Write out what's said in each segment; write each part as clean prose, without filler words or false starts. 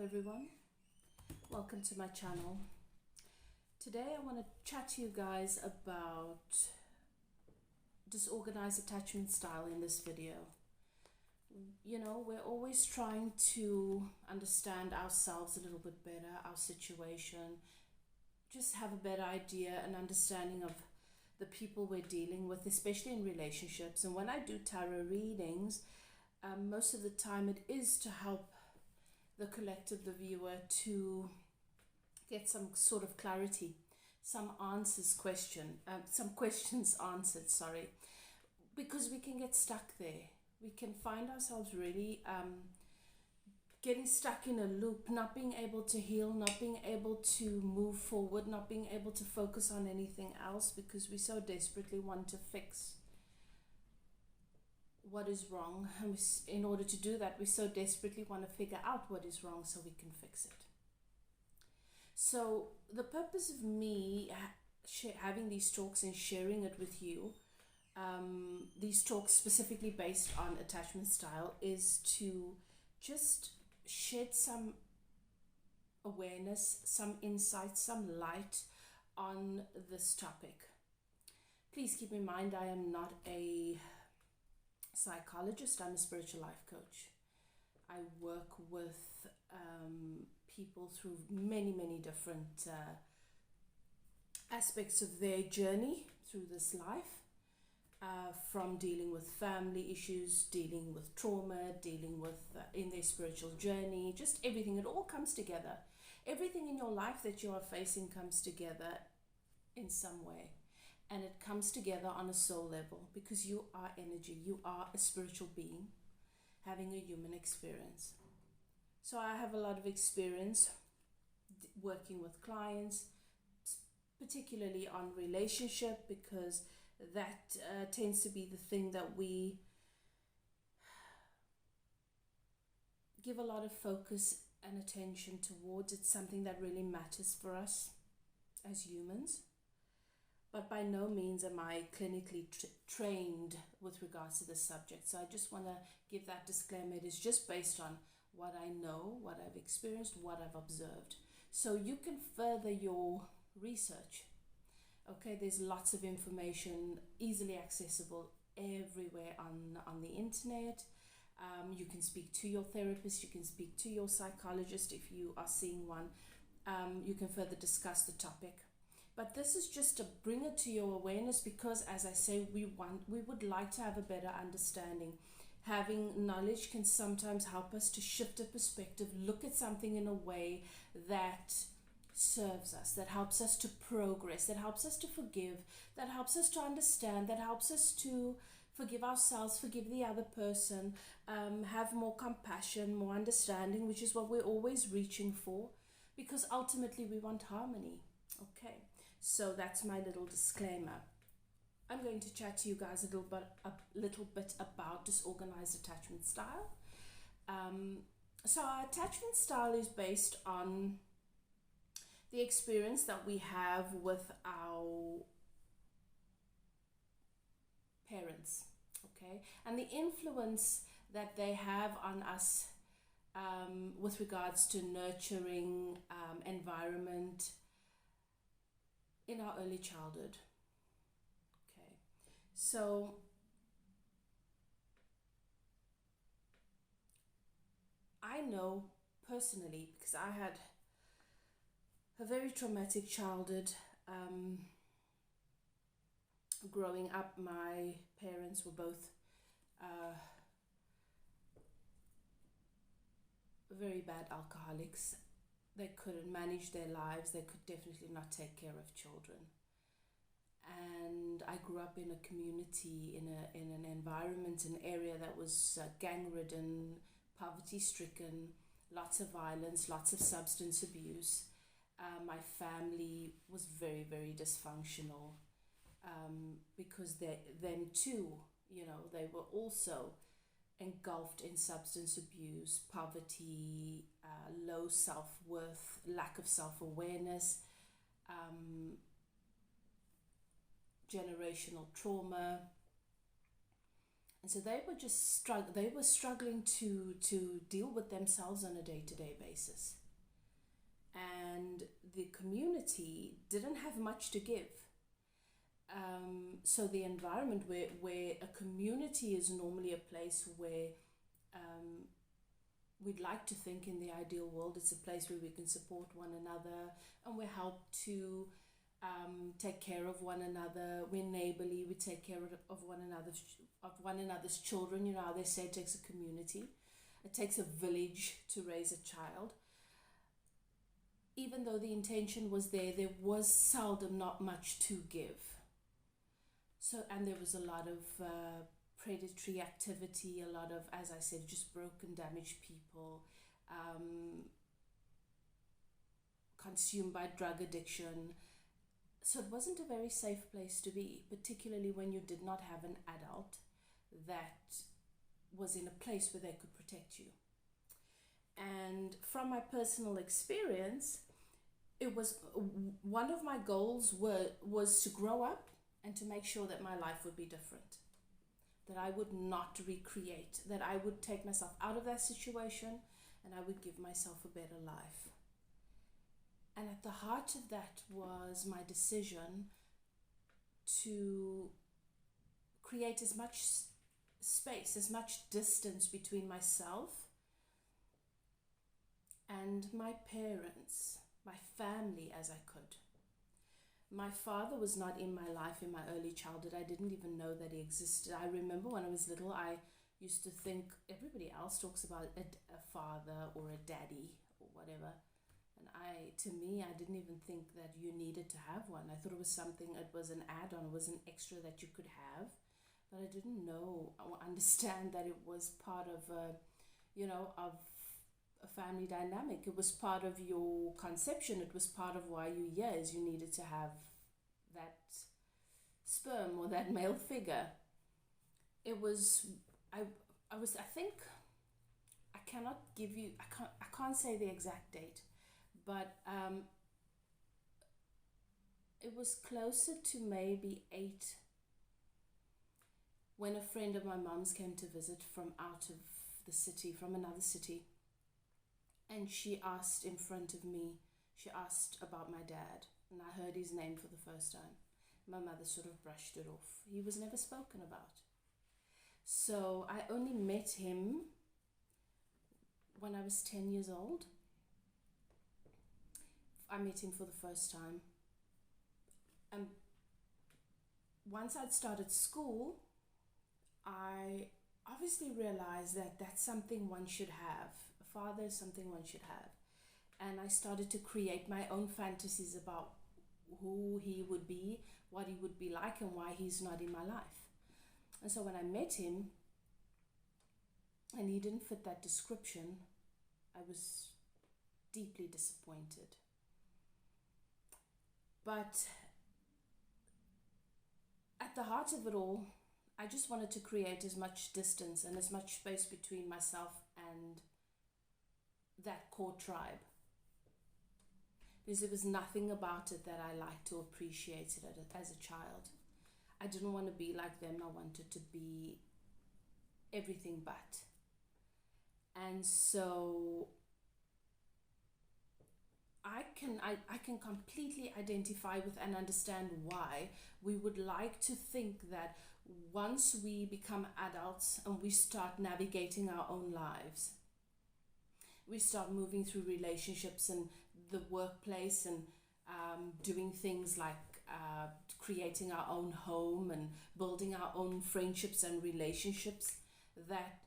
everyone, welcome to my channel. Today I want to chat to you guys about disorganized attachment style in this video. You know, we're always trying to understand ourselves a little bit better, our situation, just have a better idea and understanding of the people we're dealing with, especially in relationships. And when I do tarot readings, most of the time it is to help the collective, the viewer, to get some sort of clarity, some questions answered, sorry, because we can get stuck there. We can find ourselves really getting stuck in a loop, not being able to heal, not being able to move forward, not being able to focus on anything else because we so desperately want to fix what is wrong. And in order to do that, we so desperately want to figure out what is wrong so we can fix it. So the purpose of me having these talks and sharing it with you, these talks specifically based on attachment style, is to just shed some awareness, some insight, some light on this topic. Please keep in mind, I am not a psychologist, I'm a spiritual life coach. I work with people through many different aspects of their journey through this life, from dealing with family issues, dealing with trauma, dealing with in their spiritual journey, just everything. It all comes together. Everything in your life that you are facing comes together in some way. And it comes together on a soul level because you are energy. You are a spiritual being having a human experience. So I have a lot of experience working with clients, particularly on relationship, because that tends to be the thing that we give a lot of focus and attention towards. It's something that really matters for us as humans. But by no means am I clinically trained with regards to this subject. So I just want to give that disclaimer. It is just based on what I know, what I've experienced, what I've observed. So you can further your research. Okay, there's lots of information easily accessible everywhere on the internet. You can speak to your therapist, you can speak to your psychologist if you are seeing one. You can further discuss the topic. But this is just to bring it to your awareness because, as I say, we would like to have a better understanding. Having knowledge can sometimes help us to shift a perspective, look at something in a way that serves us, that helps us to progress, that helps us to forgive, that helps us to understand, that helps us to forgive ourselves, forgive the other person, have more compassion, more understanding, which is what we're always reaching for, because ultimately we want harmony. Okay. So that's my little disclaimer. I'm going to chat to you guys a little bit about disorganized attachment style. So our attachment style is based on the experience that we have with our parents, okay, and the influence that they have on us with regards to nurturing environment in our early childhood. Okay, so I know personally, because I had a very traumatic childhood. Growing up, my parents were both very bad alcoholics. They couldn't manage their lives. They could definitely not take care of children. And I grew up in a community, in an environment, an area that was gang-ridden, poverty-stricken, lots of violence, lots of substance abuse. My family was very dysfunctional because them too, you know, they were also engulfed in substance abuse, poverty, low self-worth, lack of self-awareness, generational trauma, And so they were just they were struggling to deal with themselves on a day-to-day basis. And the community didn't have much to give. So the environment where a community is normally a place where we'd like to think, in the ideal world, it's a place where we can support one another and we're helped to take care of one another. We're neighborly. We take care of one another's children. You know how they say it takes a community. It takes a village to raise a child. Even though the intention was there was seldom not much to give. So, and there was a lot of predatory activity, a lot of, as I said, just broken, damaged people, consumed by drug addiction. So it wasn't a very safe place to be, particularly when you did not have an adult that was in a place where they could protect you. And from my personal experience, it was one of my goals was to grow up and to make sure that my life would be different, that I would not recreate, that I would take myself out of that situation and I would give myself a better life. And at the heart of that was my decision to create as much space, as much distance between myself and my parents, my family, as I could. My father was not in my life in my early childhood. I didn't even know that he existed. I remember when I was little, I used to think everybody else talks about a father or a daddy or whatever. And to me, I didn't even think that you needed to have one. I thought it was something, it was an add-on, it was an extra that you could have. But I didn't know or understand that it was part of of a family dynamic. It was part of your conception. It was part of why you you needed to have that sperm or that male figure. It was, I think, I cannot give you, I can't say the exact date, but it was closer to maybe 8 when a friend of my mom's came to visit from out of the city, from another city. And she asked in front of me, she asked about my dad, and I heard his name for the first time. My mother sort of brushed it off. He was never spoken about. So I only met him when I was 10 years old. I met him for the first time. And once I'd started school, I obviously realized that that's something one should have. A father is something one should have. And I started to create my own fantasies about who he would be, what he would be like, and why he's not in my life. And so when I met him, and he didn't fit that description, I was deeply disappointed. But at the heart of it all, I just wanted to create as much distance and as much space between myself and that core tribe. Because there was nothing about it that I liked or appreciated it as a child. I didn't want to be like them. I wanted to be everything but. And so I can completely identify with and understand why we would like to think that once we become adults and we start navigating our own lives, we start moving through relationships and the workplace and doing things like creating our own home and building our own friendships and relationships, that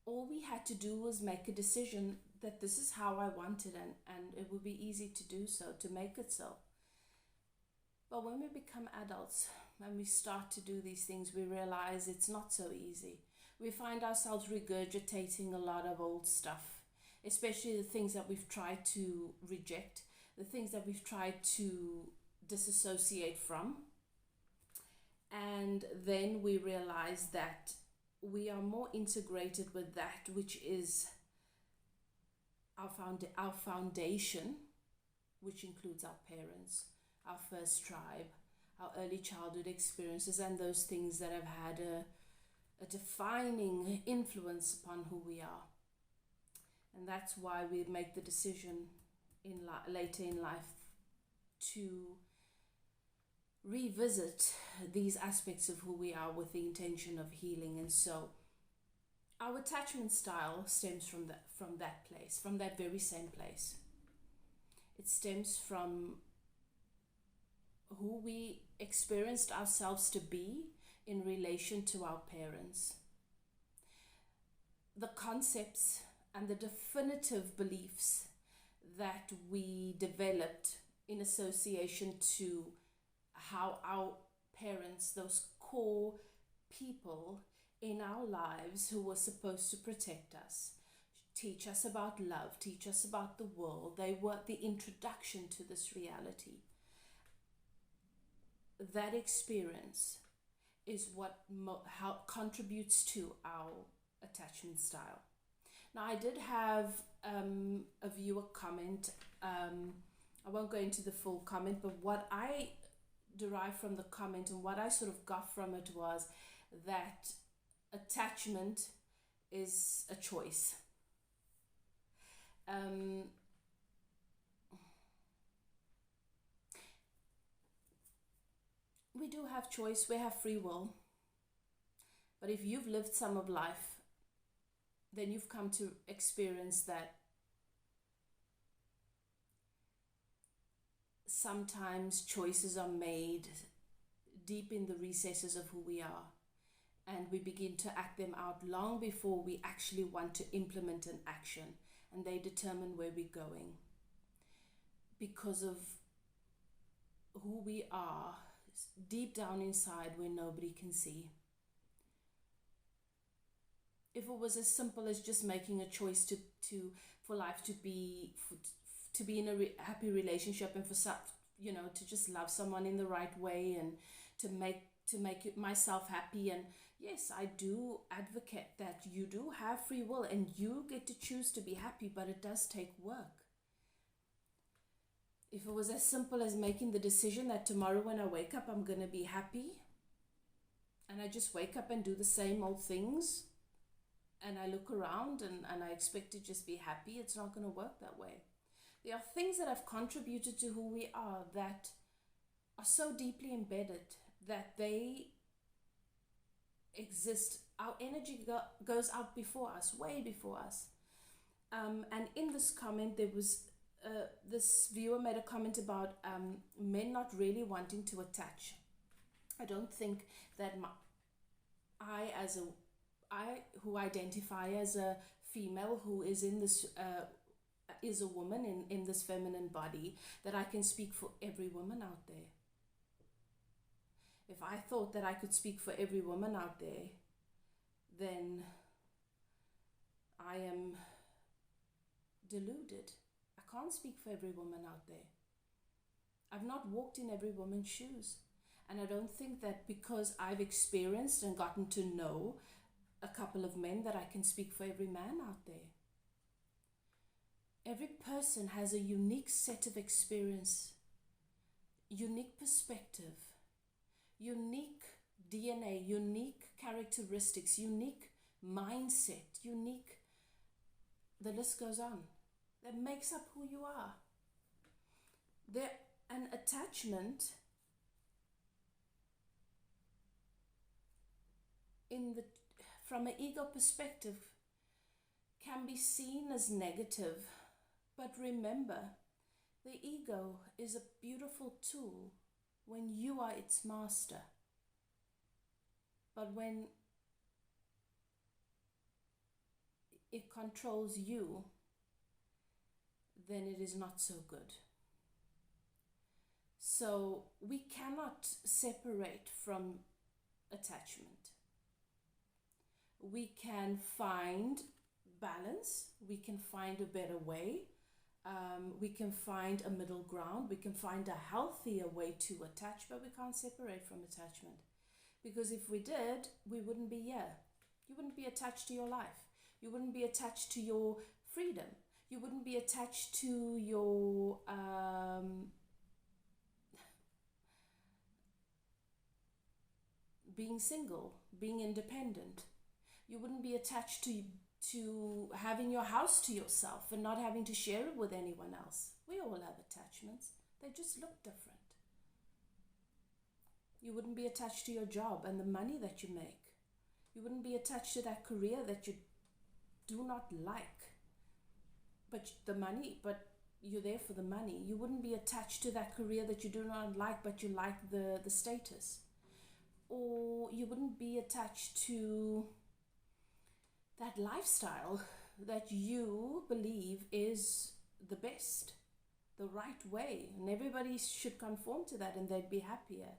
all we had to do was make a decision that this is how I want it, and it would be easy to do so, to make it so. But when we become adults and we start to do these things, we realize it's not so easy. We find ourselves regurgitating a lot of old stuff, especially the things that we've tried to reject, the things that we've tried to disassociate from. And then we realize that we are more integrated with that which is our foundation, which includes our parents, our first tribe, our early childhood experiences, and those things that have had a defining influence upon who we are. And that's why we make the decision later in life to revisit these aspects of who we are with the intention of healing. And so our attachment style stems from that place, from that very same place. It stems from who we experienced ourselves to be in relation to our parents. The concepts and the definitive beliefs that we developed in association to how our parents, those core people in our lives who were supposed to protect us, teach us about love, teach us about the world. They were the introduction to this reality. That experience is what how contributes to our attachment style. Now, I did have a viewer comment. I won't go into the full comment, but what I derived from the comment and what I sort of got from it was that attachment is a choice. We do have choice, we have free will. But if you've lived some of life, then you've come to experience that sometimes choices are made deep in the recesses of who we are, and we begin to act them out long before we actually want to implement an action, and they determine where we're going because of who we are deep down inside where nobody can see. If it was as simple as just making a choice for life to be in a happy relationship, and for to just love someone in the right way, and to make myself happy, and yes, I do advocate that you do have free will and you get to choose to be happy, but it does take work. If it was as simple as making the decision that tomorrow when I wake up I'm going to be happy, and I just wake up and do the same old things, and I look around and I expect to just be happy, it's not going to work that way. There are things that have contributed to who we are that are so deeply embedded that they exist. Our energy goes out before us, way before us. And in this comment, there was this viewer made a comment about men not really wanting to attach. I don't think that I who identify as a female who is in this is a woman in this feminine body, that I can speak for every woman out there. If I thought that I could speak for every woman out there, then I am deluded. I can't speak for every woman out there. I've not walked in every woman's shoes. And I don't think that because I've experienced and gotten to know a couple of men that I can speak for every man out there. Every person has a unique set of experience, unique perspective, unique DNA, unique characteristics, unique mindset, unique, the list goes on, that makes up who you are. An attachment from an ego perspective can be seen as negative, but remember, the ego is a beautiful tool when you are its master. But when it controls you, then it is not so good. So we cannot separate from attachment. We can find balance, we can find a better way, we can find a middle ground, we can find a healthier way to attach, but we can't separate from attachment. Because if we did, we wouldn't be here. You wouldn't be attached to your life. You wouldn't be attached to your freedom. You wouldn't be attached to your being single, being independent. You wouldn't be attached to having your house to yourself and not having to share it with anyone else. We all have attachments. They just look different. You wouldn't be attached to your job and the money that you make. You wouldn't be attached to that career that you do not like, but you're there for the money. You wouldn't be attached to that career that you do not like, but you like the status. Or you wouldn't be attached to that lifestyle that you believe is the best, the right way, and everybody should conform to that and they'd be happier.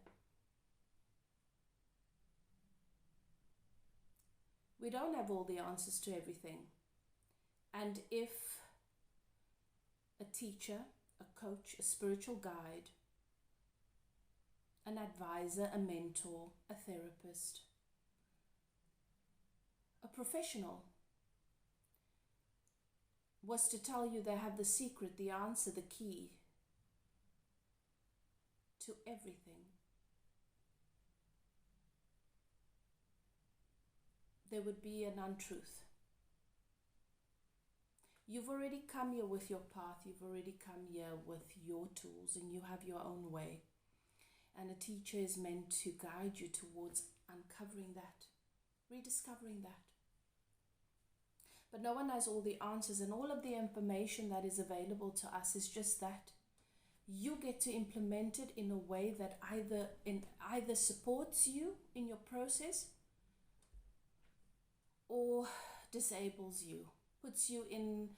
We don't have all the answers to everything. And if a teacher, a coach, a spiritual guide, an advisor, a mentor, a therapist, a professional was to tell you they have the secret, the answer, the key to everything, there would be an untruth. You've already come here with your path, you've already come here with your tools, and you have your own way. And a teacher is meant to guide you towards uncovering that, rediscovering that. But no one has all the answers, and all of the information that is available to us is just that. You get to implement it in a way that either supports you in your process or disables you, puts you in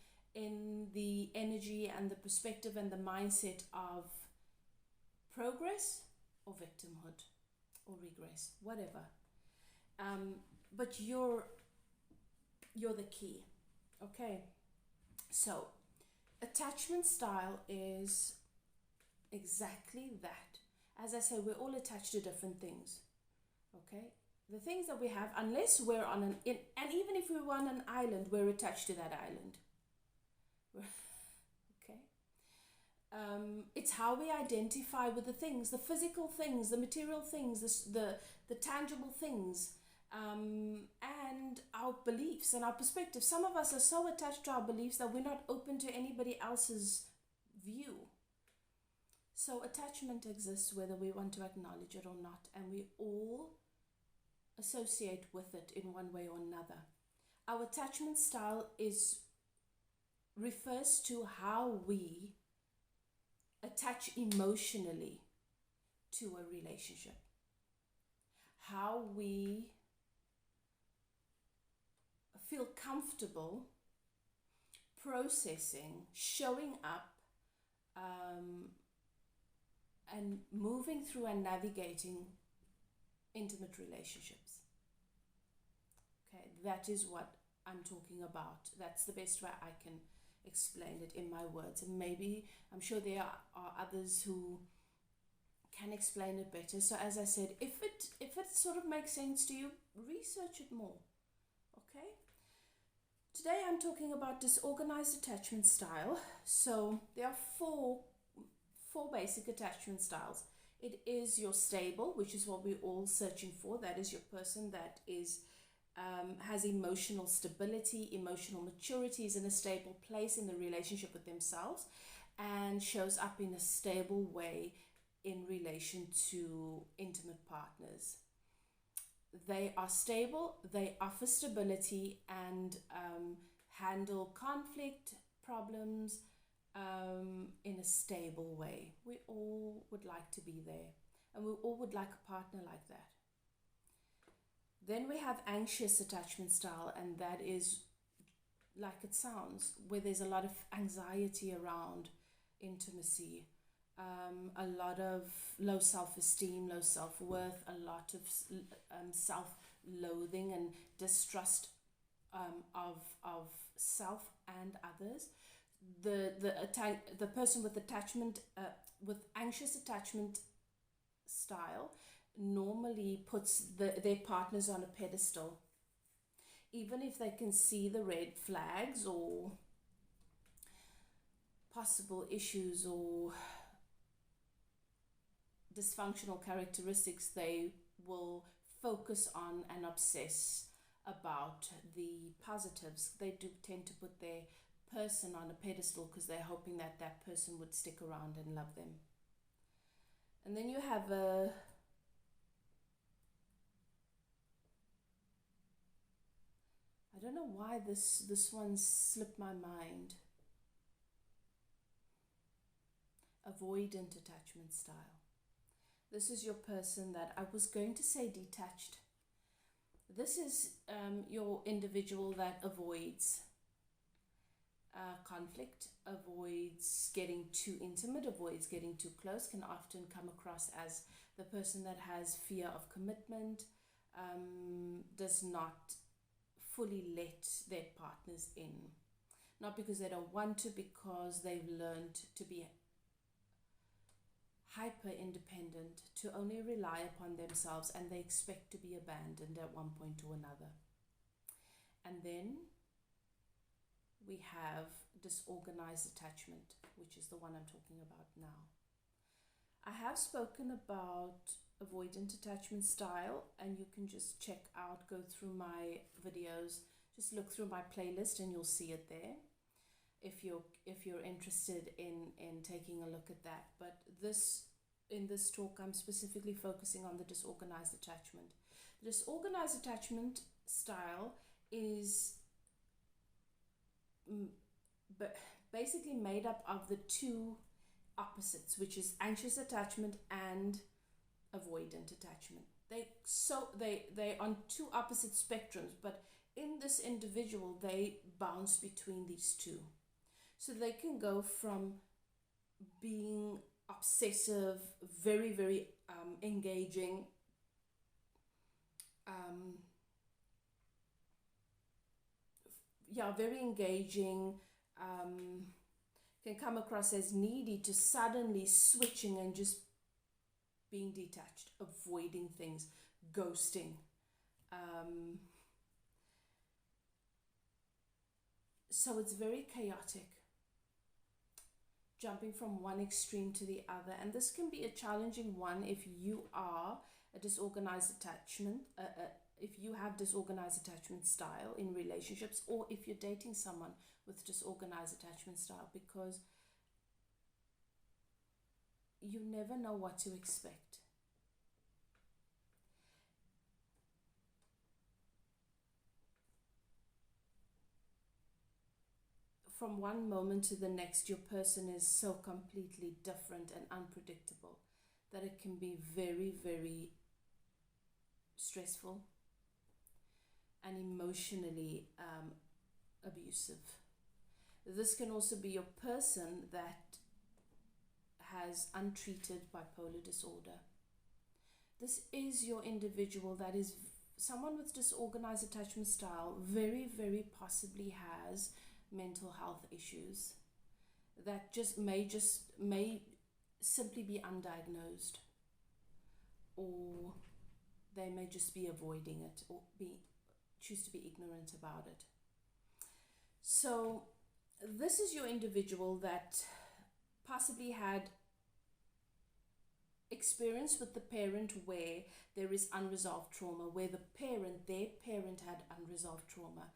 the energy and the perspective and the mindset of progress or victimhood or regress, whatever. But you're the key. Okay, so attachment style is exactly that. As I say, we're all attached to different things. Okay, the things that we have, unless we're on and even if we were on an island, we're attached to that island. Okay, it's how we identify with the things, the physical things, the material things, the tangible things. And our beliefs and our perspectives. Some of us are so attached to our beliefs that we're not open to anybody else's view. So attachment exists whether we want to acknowledge it or not, and we all associate with it in one way or another. Our attachment style refers to how we attach emotionally to a relationship, how we feel comfortable processing, showing up, and moving through and navigating intimate relationships. Okay, that is what I'm talking about. That's the best way I can explain it in my words. And maybe, I'm sure there are others who can explain it better. So as I said, if it sort of makes sense to you, research it more. Okay? Today I'm talking about disorganized attachment style. So there are four basic attachment styles. It is your stable, which is what we're all searching for. That is your person that has emotional stability, emotional maturity, is in a stable place in the relationship with themselves, and shows up in a stable way in relation to intimate partners. They are stable, they offer stability, and handle conflict, problems in a stable way. We all would like to be there, and we all would like a partner like that. Then we have anxious attachment style, and that is like it sounds, where there's a lot of anxiety around intimacy, a lot of low self-esteem, low self-worth, a lot of self-loathing and distrust of self and others. The person with with anxious attachment style normally puts their partners on a pedestal, even if they can see the red flags or possible issues or dysfunctional characteristics. They will focus on and obsess about the positives. They do tend to put their person on a pedestal because they're hoping that that person would stick around and love them. And then you have I don't know why this one slipped my mind. Avoidant attachment style. This is your person that I was going to say detached. This is your individual that avoids conflict, avoids getting too intimate, avoids getting too close, can often come across as the person that has fear of commitment, does not fully let their partners in. Not because they don't want to, because they've learned to be hyper independent, to only rely upon themselves, and they expect to be abandoned at one point or another. And then we have disorganized attachment, which is the one I'm talking about now. I have spoken about avoidant attachment style, and you can just check out, go through my videos, just look through my playlist and you'll see it there if you're interested in taking a look at that. But in this talk I'm specifically focusing on the disorganized attachment. The disorganized attachment style is basically made up of the two opposites, which is anxious attachment and avoidant attachment. They're on two opposite spectrums, but in this individual they bounce between these two. So they can go from being obsessive, very, very engaging, very engaging, can come across as needy, to suddenly switching and just being detached, avoiding things, ghosting. So it's very chaotic, jumping from one extreme to the other. And this can be a challenging one if you are a disorganized attachment, if you have disorganized attachment style in relationships, or if you're dating someone with disorganized attachment style, because you never know what to expect. From one moment to the next, your person is so completely different and unpredictable that it can be very, very stressful and emotionally abusive. This can also be your person that has untreated bipolar disorder. This is your individual that is someone with disorganized attachment style, very, very possibly has mental health issues that may simply be undiagnosed, or they may just be avoiding it, or choose to be ignorant about it. So this is your individual that possibly had experience with the parent where there is unresolved trauma, where their parent had unresolved trauma,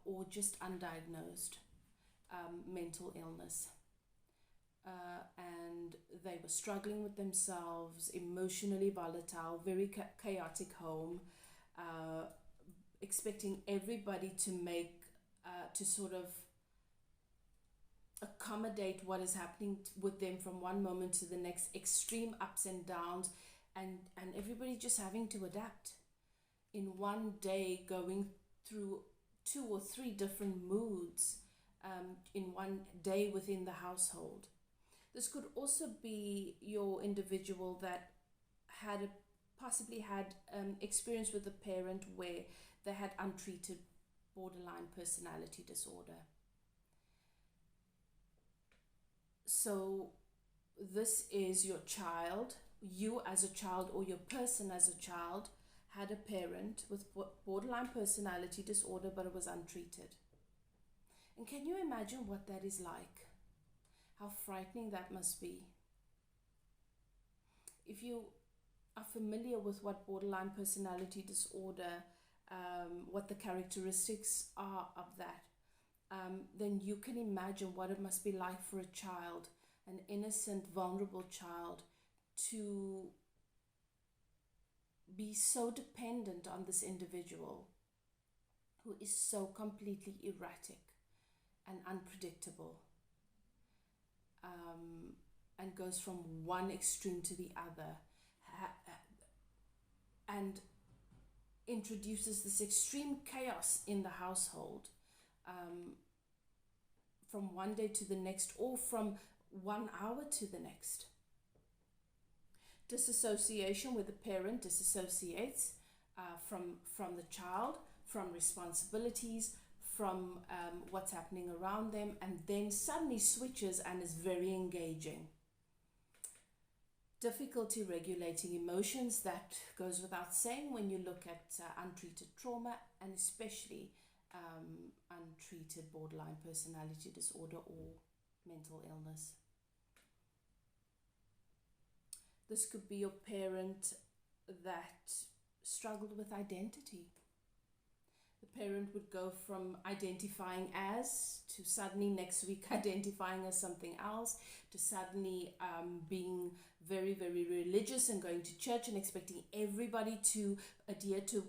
or just undiagnosed mental illness. And they were struggling with themselves, emotionally volatile, very chaotic home, expecting everybody to sort of accommodate what is happening with them from one moment to the next, extreme ups and downs, and everybody just having to adapt in one day, going through 2 or 3 different moods in one day within the household. This could also be your individual that possibly had experience with a parent where they had untreated borderline personality disorder. So this is your child. You as a child, or your person as a child, had a parent with borderline personality disorder, but it was untreated. And can you imagine what that is like? How frightening that must be. If you are familiar with what borderline personality disorder, what the characteristics are of that, then you can imagine what it must be like for a child, an innocent, vulnerable child, to be so dependent on this individual who is so completely erratic and unpredictable, and goes from one extreme to the other, and introduces this extreme chaos in the household, from one day to the next, or from 1 hour to the next. Disassociation, where the parent disassociates from the child, from responsibilities, from what's happening around them, and then suddenly switches and is very engaging. Difficulty regulating emotions, that goes without saying when you look at untreated trauma, and especially untreated borderline personality disorder or mental illness. This could be your parent that struggled with identity. The parent would go from identifying as, to suddenly next week identifying as something else, to suddenly being very, very religious and going to church and expecting everybody to adhere to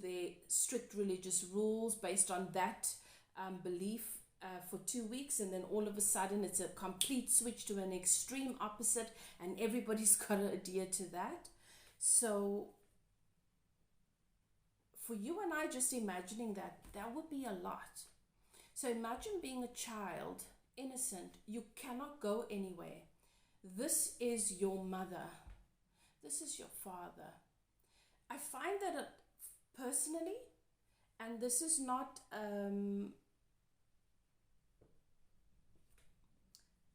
their strict religious rules based on that belief for 2 weeks, and then all of a sudden it's a complete switch to an extreme opposite, and everybody's got to adhere to that. So for you and I, just imagining that would be a lot. So imagine being a child, innocent, you cannot go anywhere. This is your mother, this is your father. I find that personally, and this is not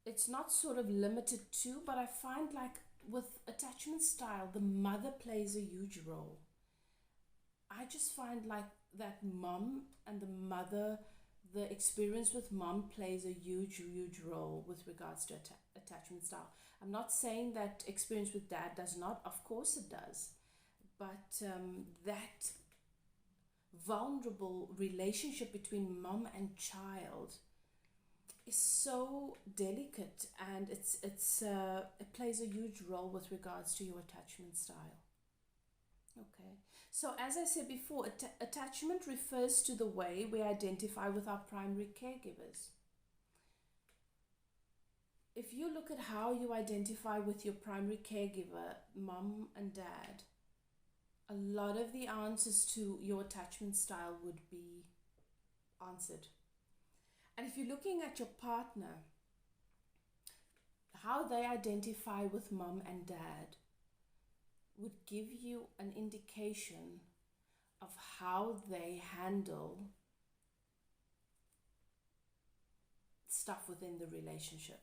it's not sort of limited to, but I find like with attachment style, the mother plays a huge role. I just find like that mom and the mother, the experience with mom plays a huge, huge role with regards to attachment style. I'm not saying that experience with dad does not, of course it does, but that vulnerable relationship between mom and child is so delicate, and it plays a huge role with regards to your attachment style. Okay, so as I said before, attachment refers to the way we identify with our primary caregivers. If you look at how you identify with your primary caregiver, mom and dad, a lot of the answers to your attachment style would be answered. And if you're looking at your partner, how they identify with mom and dad would give you an indication of how they handle stuff within the relationship.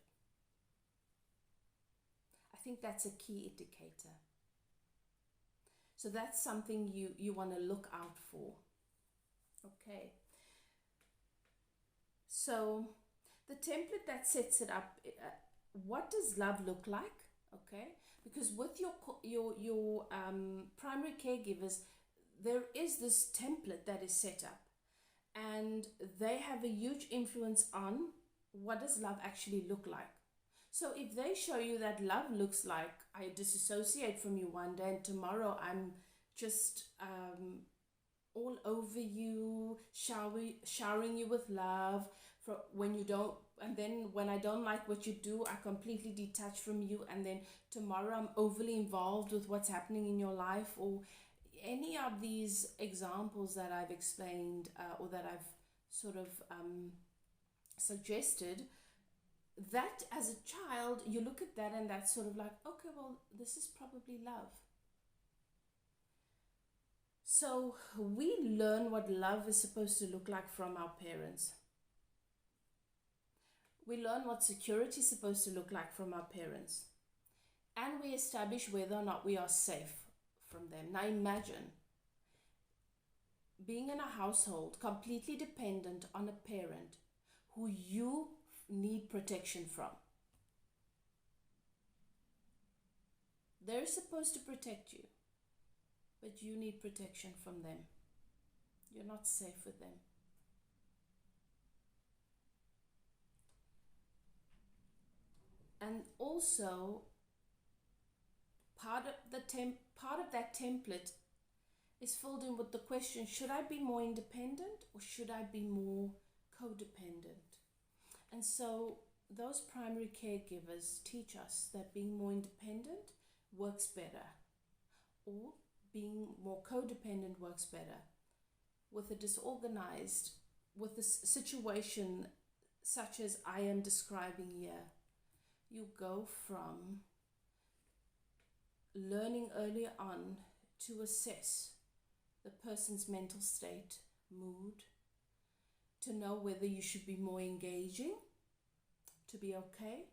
I think that's a key indicator. So that's something you want to look out for. Okay. So the template that sets it up, what does love look like? Okay, because with your primary caregivers, there is this template that is set up, and they have a huge influence on what does love actually look like. So if they show you that love looks like, I disassociate from you one day and tomorrow I'm just all over you, showering you with love, for when you don't, and then when I don't like what you do, I completely detach from you, and then tomorrow I'm overly involved with what's happening in your life, or any of these examples that I've explained or that I've sort of suggested, that as a child, you look at that and that's sort of like, okay, well, this is probably love. So we learn what love is supposed to look like from our parents. We learn what security is supposed to look like from our parents. And we establish whether or not we are safe from them. Now imagine being in a household completely dependent on a parent who you need protection from. They're supposed to protect you. but you need protection from them. You're not safe with them. And also, part of that template is filled in with the question, should I be more independent or should I be more codependent? And so those primary caregivers teach us that being more independent works better, or being more codependent works better. With a disorganized, with a situation such as I am describing here, you go from learning earlier on to assess the person's mental state, mood, to know whether you should be more engaging to be okay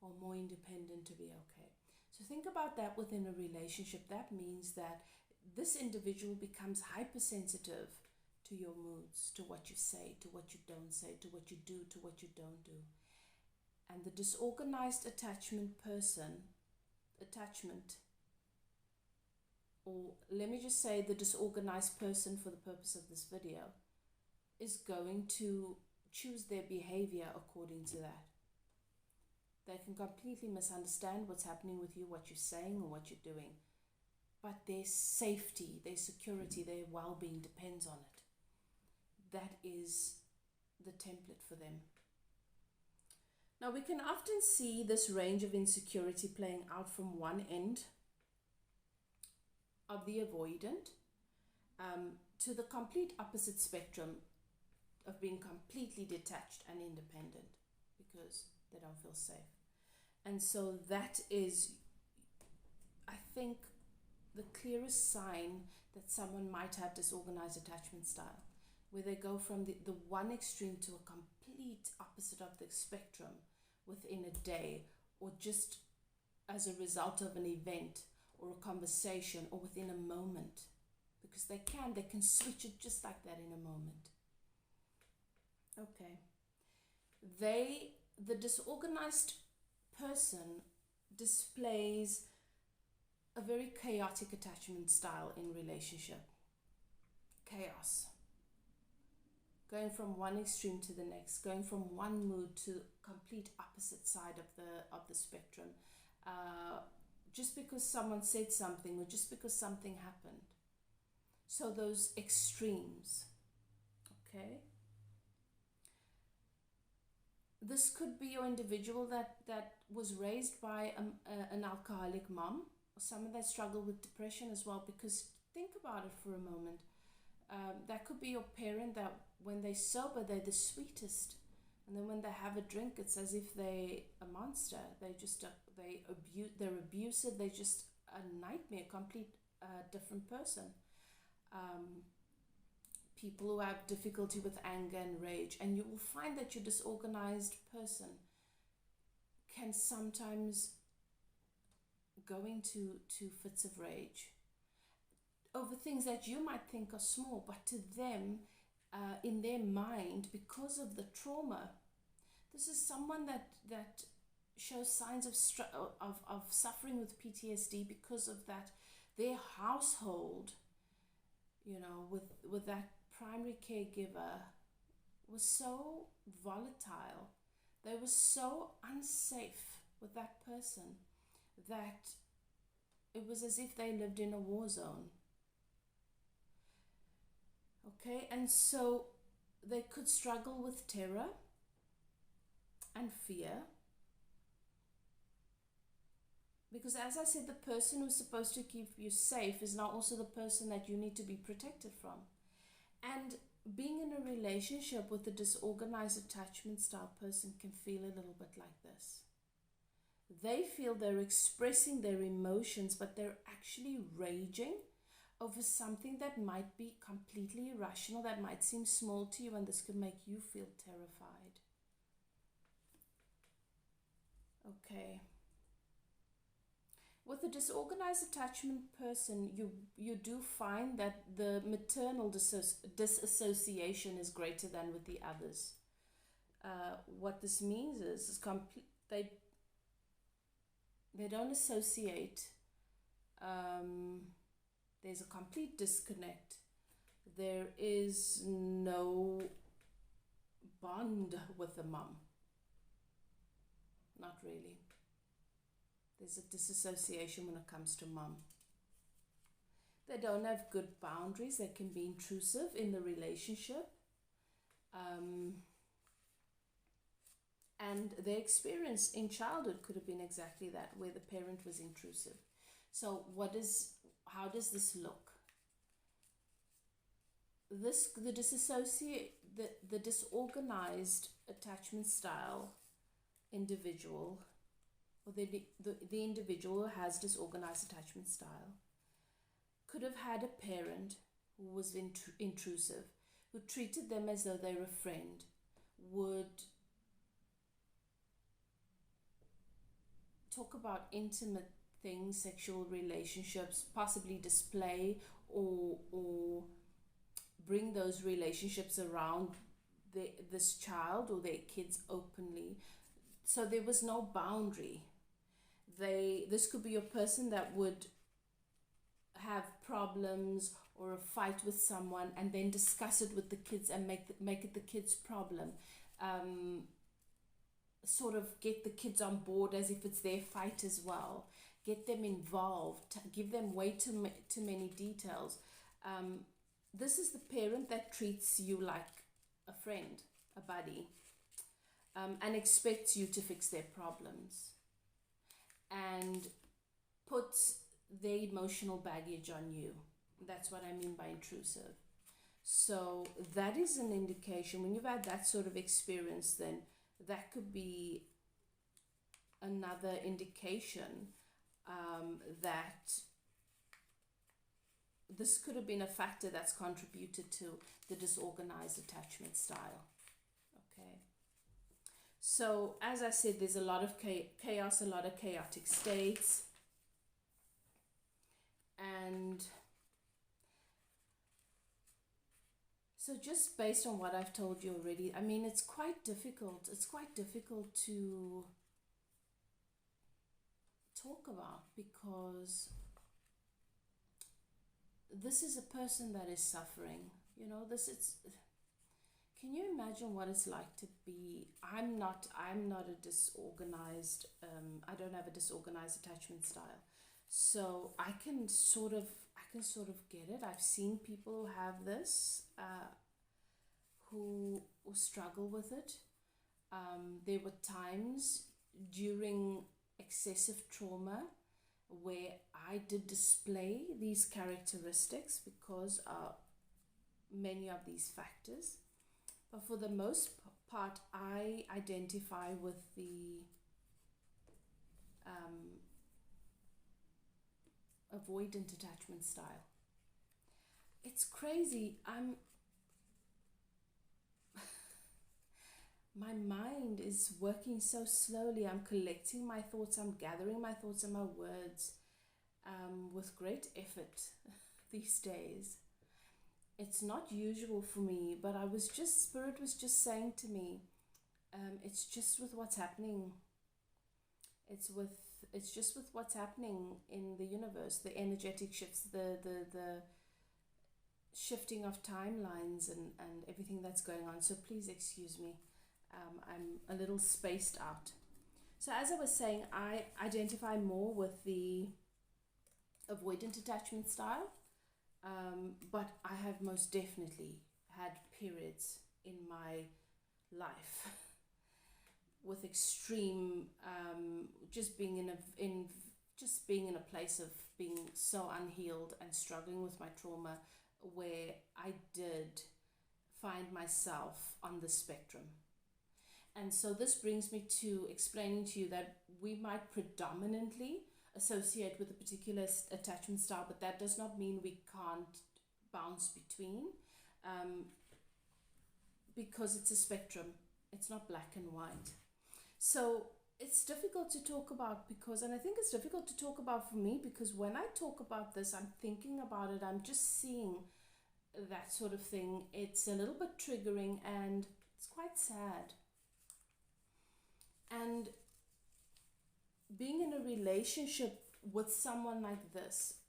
or more independent to be okay. So think about that within a relationship. That means that this individual becomes hypersensitive to your moods, to what you say, to what you don't say, to what you do, to what you don't do. And the disorganized attachment, or let me just say the disorganized person for the purpose of this video, is going to choose their behavior according to that. They can completely misunderstand what's happening with you, what you're saying or what you're doing. But their safety, their security, their well-being depends on it. That is the template for them. Now, we can often see this range of insecurity playing out from one end of the avoidant to the complete opposite spectrum of being completely detached and independent because they don't feel safe. And so that is, I think, the clearest sign that someone might have disorganized attachment style, where they go from the one extreme to a complete opposite of the spectrum within a day, or just as a result of an event or a conversation, or within a moment, because they can switch it just like that in a moment. Okay. The disorganized person displays a very chaotic attachment style in relationship. Chaos. Going from one extreme to the next, going from one mood to complete opposite side of the spectrum. Just because someone said something, or just because something happened. So those extremes. Okay. This could be your individual that was raised by an alcoholic mom, or someone that struggled with depression as well, because think about it for a moment. That could be your parent that when they're sober, they're the sweetest. And then when they have a drink, it's as if they're a monster. They're abusive. They're just a nightmare, complete different person. People who have difficulty with anger and rage. And you will find that your disorganized person can sometimes go into fits of rage over things that you might think are small, but to them, in their mind, because of the trauma, this is someone that shows signs of suffering with PTSD because of that. Their household, with that primary caregiver, was so volatile. They were so unsafe with that person that it was as if they lived in a war zone. Okay, and so they could struggle with terror and fear. Because as I said, the person who's supposed to keep you safe is now also the person that you need to be protected from. And being in a relationship with a disorganized attachment style person can feel a little bit like this. They feel they're expressing their emotions, but they're actually raging over something that might be completely irrational, that might seem small to you, and this could make you feel terrified. Okay. With a disorganized attachment person, you do find that the maternal disassociation is greater than with the others. What this means is they don't associate There's a complete disconnect. There is no bond with the mum. Not really. There's a disassociation when it comes to mum. They don't have good boundaries. They can be intrusive in the relationship. And their experience in childhood could have been exactly that, where the parent was intrusive. So how does this look? The disorganized attachment style individual, or the individual who has disorganized attachment style, could have had a parent who was intrusive, who treated them as though they were a friend, would talk about intimate things, sexual relationships, possibly display or bring those relationships around this child or their kids openly. So there was no boundary. This could be a person that would have problems or a fight with someone and then discuss it with the kids and make it the kids' problem. Sort of get the kids on board as if it's their fight as well. Get them involved. Give them way too many details. This is the parent that treats you like a friend, a buddy, and expects you to fix their problems and puts their emotional baggage on you. That's what I mean by intrusive. So that is an indication. When you've had that sort of experience, then that could be another indication that this could have been a factor that's contributed to the disorganized attachment style. Okay. So as I said, there's a lot of chaos, a lot of chaotic states. And so just based on what I've told you already, I mean, it's quite difficult. It's quite difficult to talk about, because this is a person that is suffering. You know, can you imagine what it's like to be, I'm not a disorganized, I don't have a disorganized attachment style. So I can sort of get it. I've seen people who have this, who struggle with it. There were times during excessive trauma where I did display these characteristics because of many of these factors. But for the most part, I identify with the avoidant attachment style. It's crazy. My mind is working so slowly. I'm collecting my thoughts. I'm gathering my thoughts and my words with great effort these days. It's not usual for me, but Spirit was just saying to me, it's just with what's happening. It's just with what's happening in the universe, the energetic shifts, the shifting of timelines and everything that's going on. So please excuse me. I'm a little spaced out. So as I was saying, I identify more with the avoidant attachment style, but I have most definitely had periods in my life with extreme, just being in a place of being so unhealed and struggling with my trauma, where I did find myself on the spectrum. And so this brings me to explaining to you that we might predominantly associate with a particular attachment style, but that does not mean we can't bounce between, because it's a spectrum. It's not black and white. So it's difficult to talk about and I think it's difficult to talk about for me, because when I talk about this, I'm thinking about it, I'm just seeing that sort of thing. It's a little bit triggering and it's quite sad. And being in a relationship with someone like this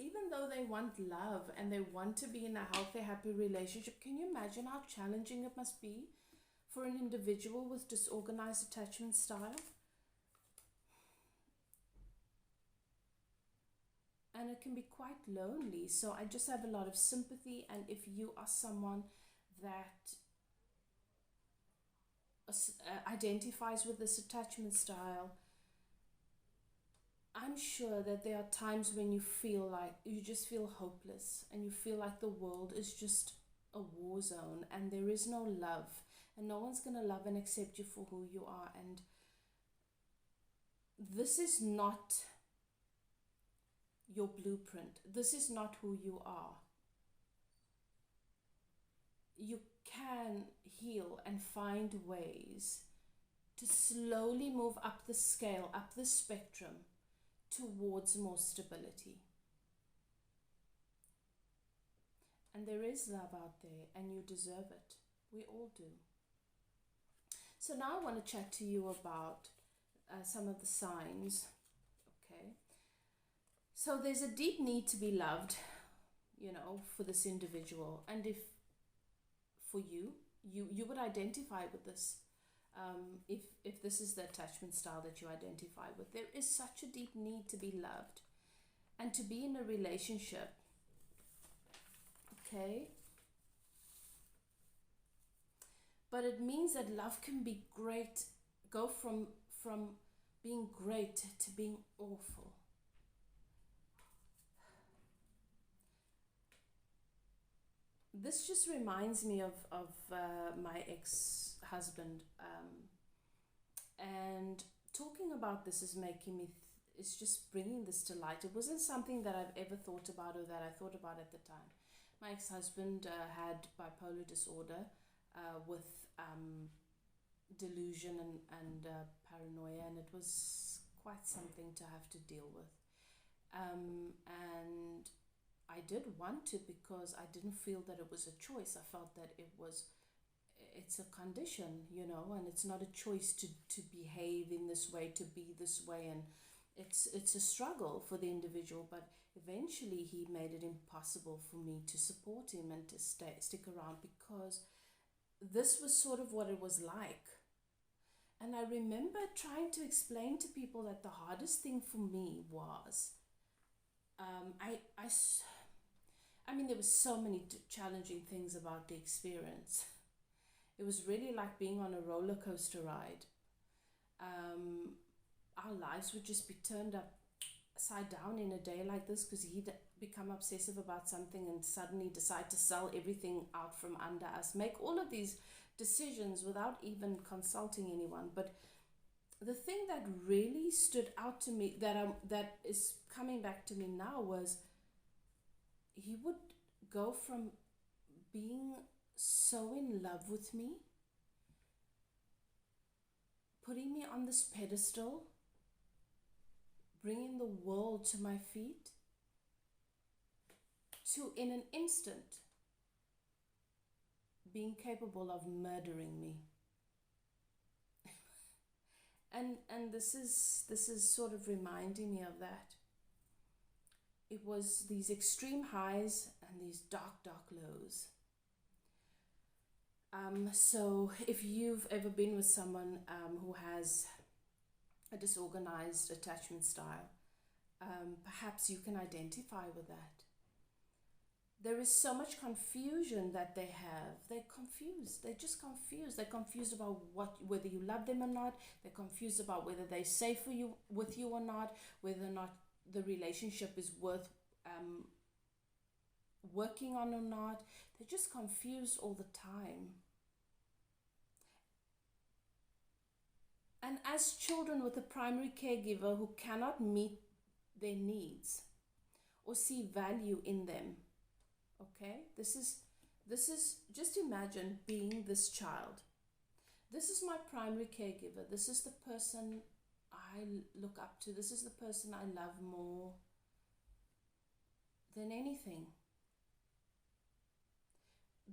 even though they want love and they want to be in a healthy, happy relationship, can you imagine how challenging it must be for an individual with disorganized attachment style? And it can be quite lonely. So I just have a lot of sympathy. And if you are someone that identifies with this attachment style, I'm sure that there are times when you feel like you just feel hopeless and you feel like the world is just a war zone and there is no love and no one's going to love and accept you for who you are. And this is not your blueprint. This is not who you are. You can heal and find ways to slowly move up the scale, up the spectrum towards more stability. And there is love out there and you deserve it. We all do. So now I want to chat to you about some of the signs. Okay. So there's a deep need to be loved, for this individual. And if for you would identify with this, if this is the attachment style that you identify with, there is such a deep need to be loved and to be in a relationship. Okay. But it means that love can be great, go from being great to being awful. This just reminds me of my ex-husband, and talking about this is making me, it's just bringing this to light. It wasn't something that I've ever thought about or that I thought about at the time. My ex-husband had bipolar disorder with delusion and paranoia, and it was quite something to have to deal with. And I did want to, because I didn't feel that it was a choice. I felt that it's a condition, and it's not a choice to behave in this way, to be this way, and it's a struggle for the individual. But eventually he made it impossible for me to support him and to stick around, because this was sort of what it was like. And I remember trying to explain to people that the hardest thing for me was, I mean, there were so many challenging things about the experience. It was really like being on a roller coaster ride. Our lives would just be turned upside down in a day like this, because he'd become obsessive about something and suddenly decide to sell everything out from under us, make all of these decisions without even consulting anyone. But the thing that really stood out to me, that is coming back to me now, was he would go from being so in love with me, putting me on this pedestal, bringing the world to my feet, to in an instant being capable of murdering me. And this is sort of reminding me of that. It was these extreme highs and these dark lows. So if you've ever been with someone who has a disorganized attachment style, perhaps you can identify with that. There is so much confusion that they have. They're confused. They're just confused. They're confused about whether you love them or not. They're confused about whether they're safe with you or not, whether or not the relationship is worth working on or not. They're just confused all the time. And as children with a primary caregiver who cannot meet their needs or see value in them, okay, this is just imagine being this child. This is my primary caregiver. This is the person I look up to. This is the person I love more than anything.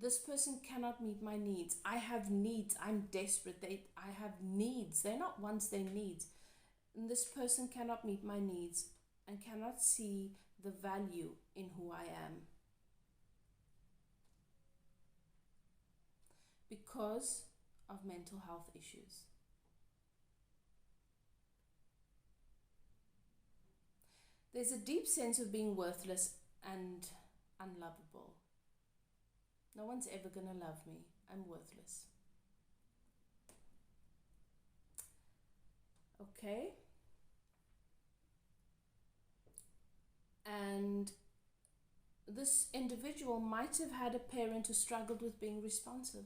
This person cannot meet my needs. I have needs. I'm desperate. I have needs. They're not wants, they're needs. And this person cannot meet my needs. and cannot see the value in who I am because of mental health issues. There's a deep sense of being worthless and unlovable. No one's ever going to love me. I'm worthless. Okay? And this individual might have had a parent who struggled with being responsive.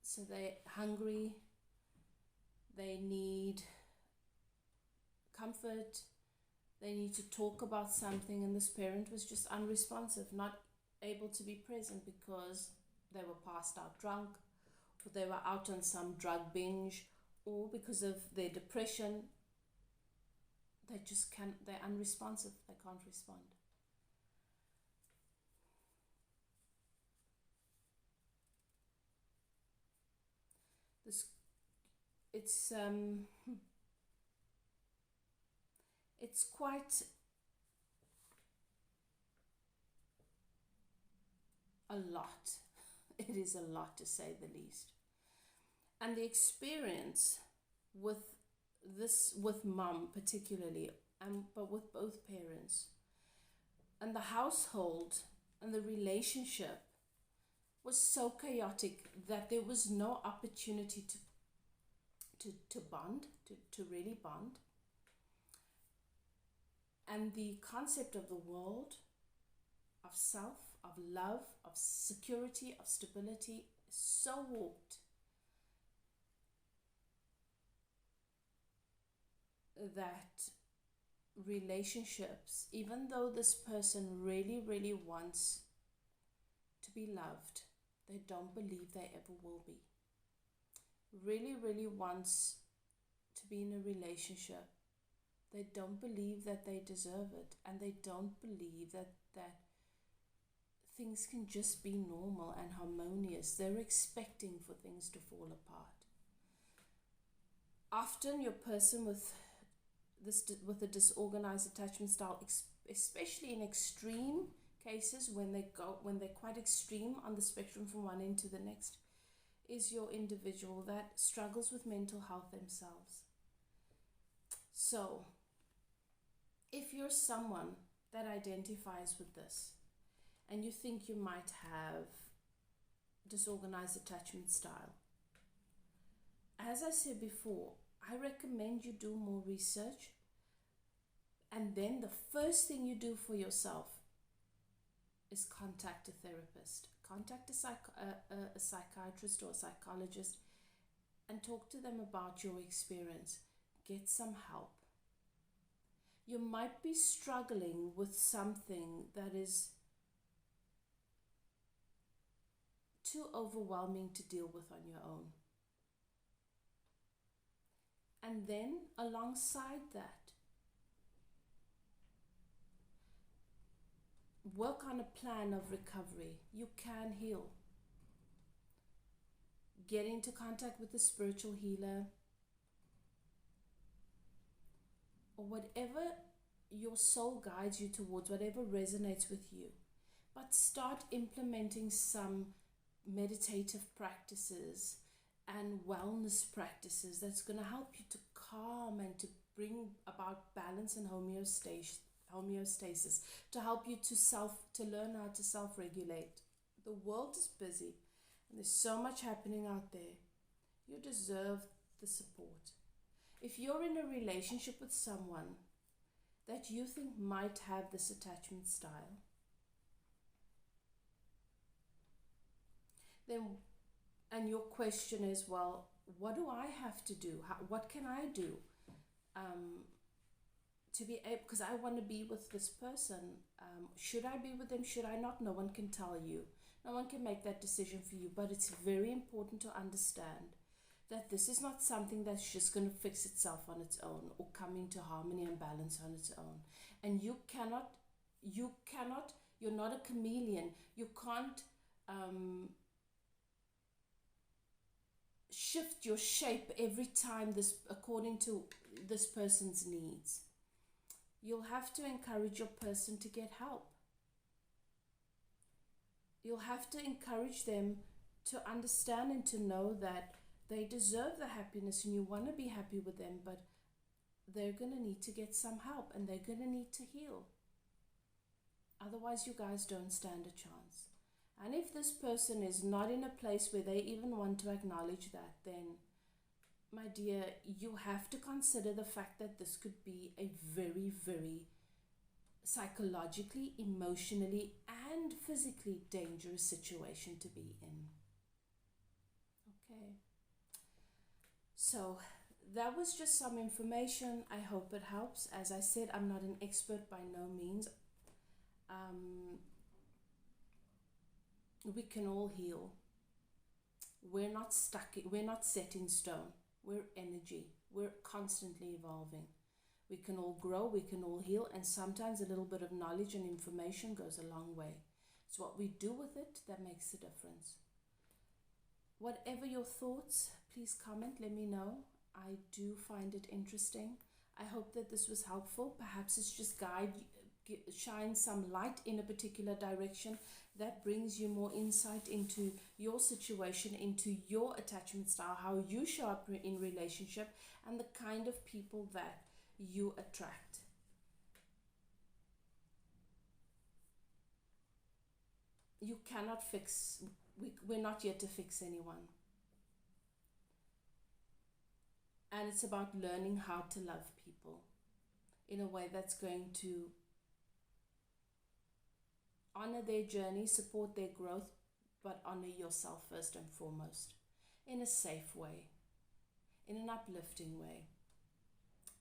So they're hungry, they need comfort, they need to talk about something, and this parent was just unresponsive, not able to be present because they were passed out drunk, or they were out on some drug binge, or because of their depression, they're unresponsive, they can't respond. It's quite a lot. It is a lot, to say the least. And the experience with mum particularly, but with both parents, and the household and the relationship was so chaotic that there was no opportunity to bond, to really bond. And the concept of the world, of self, of love, of security, of stability is so warped that relationships, even though this person really, really wants to be loved, they don't believe they ever will be. Really, really wants to be in a relationship, they don't believe that they deserve it, and they don't believe that things can just be normal and harmonious. They're expecting for things to fall apart. Often your person with a disorganized attachment style, especially in extreme cases, when they're quite extreme on the spectrum from one end to the next, is your individual that struggles with mental health themselves. So, if you're someone that identifies with this, and you think you might have disorganized attachment style, as I said before, I recommend you do more research, and then the first thing you do for yourself is contact a therapist. Contact a psychiatrist or a psychologist and talk to them about your experience. Get some help. You might be struggling with something that is too overwhelming to deal with on your own. And then alongside that, work on a plan of recovery. You can heal. Get into contact with a spiritual healer, or whatever your soul guides you towards, whatever resonates with you. But start implementing some meditative practices and wellness practices that's going to help you to calm and to bring about balance and homeostasis, to help you to learn how to self-regulate. The world is busy and there's so much happening out there. You deserve the support. If you're in a relationship with someone that you think might have this attachment style, then, and your question is, well, what do I have to do? What can I do to be able, because I want to be with this person. Should I be with them? Should I not? No one can tell you. No one can make that decision for you. But it's very important to understand that this is not something that's just going to fix itself on its own or come into harmony and balance on its own. And you're not a chameleon. You can't shift your shape every time according to this person's needs. you'll have to encourage your person to get help. You'll have to encourage them to understand and to know that they deserve the happiness and you want to be happy with them, but they're going to need to get some help and they're going to need to heal. Otherwise, you guys don't stand a chance. And if this person is not in a place where they even want to acknowledge that, then, my dear, you have to consider the fact that this could be a very, very psychologically, emotionally, and physically dangerous situation to be in. Okay. So that was just some information. I hope it helps. As I said, I'm not an expert by no means. We can all heal. We're not stuck. We're not set in stone. We're energy. We're constantly evolving. We can all grow, we can all heal, and sometimes a little bit of knowledge and information goes a long way. It's what we do with it that makes the difference. Whatever your thoughts, please comment, let me know. I do find it interesting. I hope that this was helpful. Perhaps it's just shine some light in a particular direction that brings you more insight into your situation, into your attachment style, how you show up in relationship, and the kind of people that you attract. You cannot fix, we're not here to fix anyone. And it's about learning how to love people in a way that's going to honor their journey, support their growth, but honor yourself first and foremost, in a safe way, in an uplifting way.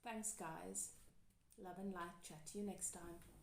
Thanks, guys. Love and light. Chat to you next time.